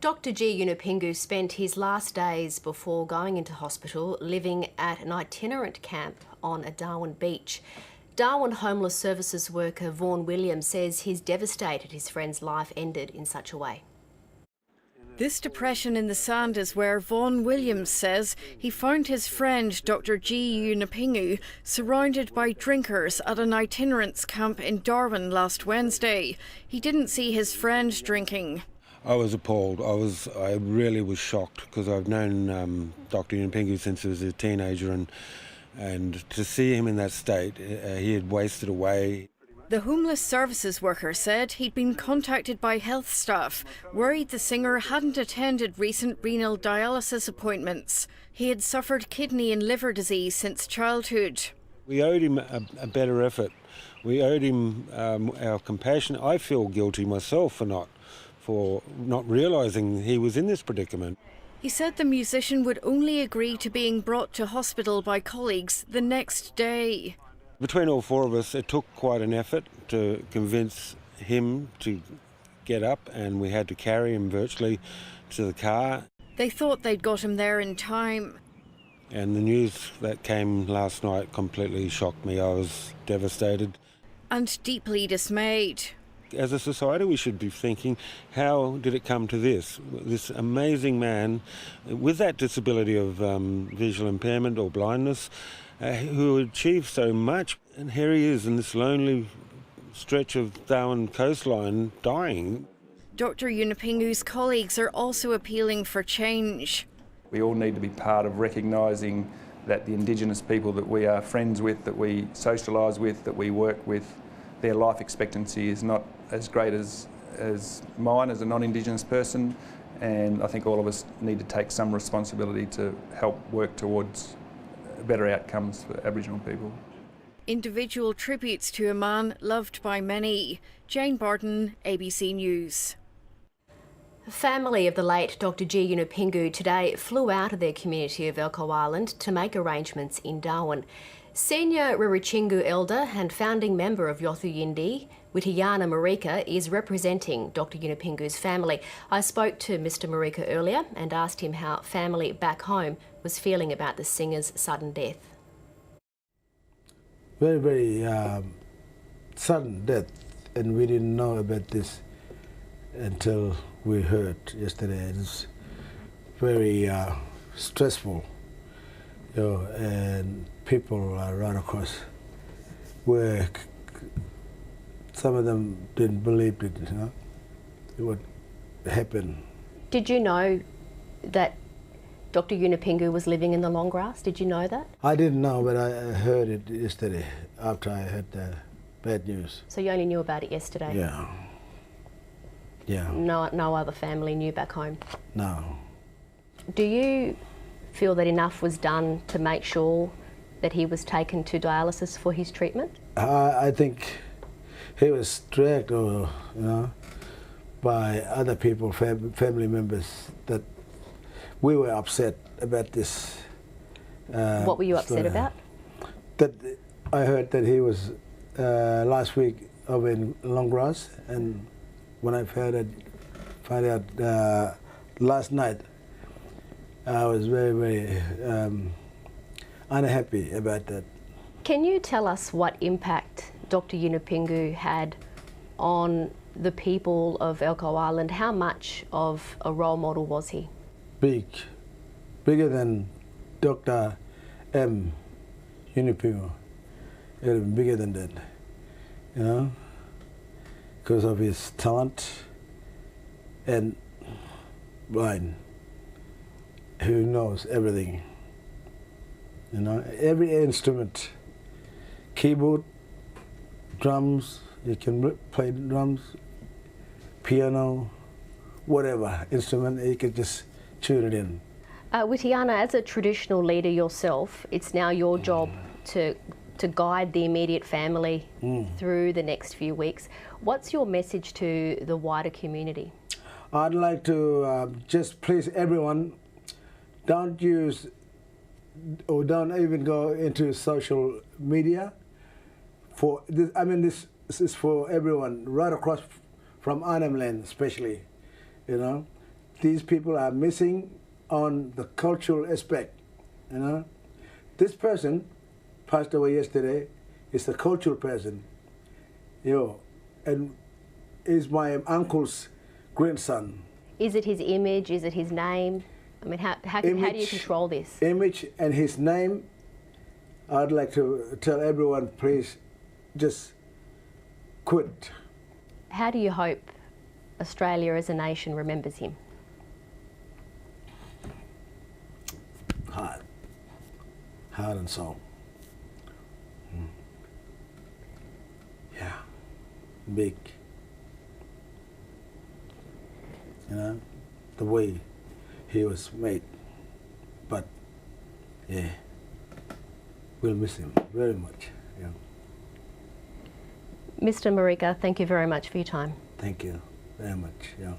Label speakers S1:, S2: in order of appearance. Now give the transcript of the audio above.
S1: Dr G Yunupingu spent his last days before going into hospital living at an itinerant camp on a Darwin beach. Darwin Homeless Services worker Vaughan Williams says he's devastated his friend's life ended in such a way.
S2: This depression in the sand is where Vaughan Williams says he found his friend Dr G Yunupingu surrounded by drinkers at an itinerant's camp in Darwin last Wednesday. He didn't see his friend drinking.
S3: I was appalled. I really was shocked because I've known Dr Yunupingu since he was a teenager, and to see him in that state, he had wasted away.
S2: The homeless services worker said he'd been contacted by health staff, worried the singer hadn't attended recent renal dialysis appointments. He had suffered kidney and liver disease since childhood.
S3: We owed him a better effort. We owed him our compassion. I feel guilty myself for not realising he was in this predicament.
S2: He said the musician would only agree to being brought to hospital by colleagues the next day.
S3: Between all four of us, it took quite an effort to convince him to get up, and we had to carry him virtually to the car.
S2: They thought they'd got him there in time.
S3: And the news that came last night completely shocked me. I was devastated.
S2: And deeply dismayed.
S3: As a society, we should be thinking, how did it come to this? This amazing man with that disability of visual impairment or blindness, who achieved so much, and here he is in this lonely stretch of Darwin coastline dying.
S2: Dr Yunupingu's colleagues are also appealing for change.
S4: We all need to be part of recognising that the Indigenous people that we are friends with, that we socialise with, that we work with, their life expectancy is not as great as mine as a non-Indigenous person, and I think all of us need to take some responsibility to help work towards better outcomes for Aboriginal people.
S2: Individual tributes to a man loved by many. Jane Bardon, ABC News.
S1: The family of the late Dr G Yunupingu today flew out of their community of Elcho Island to make arrangements in Darwin. Senior Ririchingu elder and founding member of Yothu Yindi, Witiana Marika, is representing Dr Yunupingu's family. I spoke to Mr Marika earlier and asked him how family back home was feeling about the singer's sudden death.
S5: Very, very sudden death, and we didn't know about this until we heard yesterday. It's very stressful, you know, and people right across where some of them didn't believe it, you know, what happened.
S1: Did you know that Dr Yunupingu was living in the long grass? Did you know that?
S5: I didn't know, but I heard it yesterday after I heard the bad news.
S1: So you only knew about it yesterday?
S5: Yeah. Yeah.
S1: No other family knew back home?
S5: No.
S1: Do you feel that enough was done to make sure that he was taken to dialysis for his treatment?
S5: I think he was dragged, or, you know, by other people, family members, that we were upset about this.
S1: What were you upset about?
S5: That I heard that he was last week over in long grass, and when I found out last night, I was very, very unhappy about that.
S1: Can you tell us what impact Dr Yunupingu had on the people of Elcho Island? How much of a role model was he?
S5: Big, bigger than Dr M. Yunupingu, even bigger than that, you know, because of his talent and blind, who knows everything, you know, every instrument, keyboard, drums, you can play drums, piano, whatever instrument, you can just tune it in.
S1: Witiana, as a traditional leader yourself, it's now your job to guide the immediate family through the next few weeks. What's your message to the wider community?
S5: I'd like to just please everyone, don't use or don't even go into social media. For this, I mean, this is for everyone right across from Arnhem Land, especially, you know. these people are missing on the cultural aspect, you know. This person passed away yesterday. Is a cultural person, you know, and is my uncle's grandson.
S1: Is it his image? Is it his name? I mean, how do you control this?
S5: Image and his name. I'd like to tell everyone, please, just quit.
S1: How do you hope Australia as a nation remembers him?
S5: Hard and soul. Yeah, big. You know, the way he was made. But yeah, we'll miss him very much. Yeah.
S1: Mr. Marika, thank you very much for your time.
S5: Thank you very much. Yeah.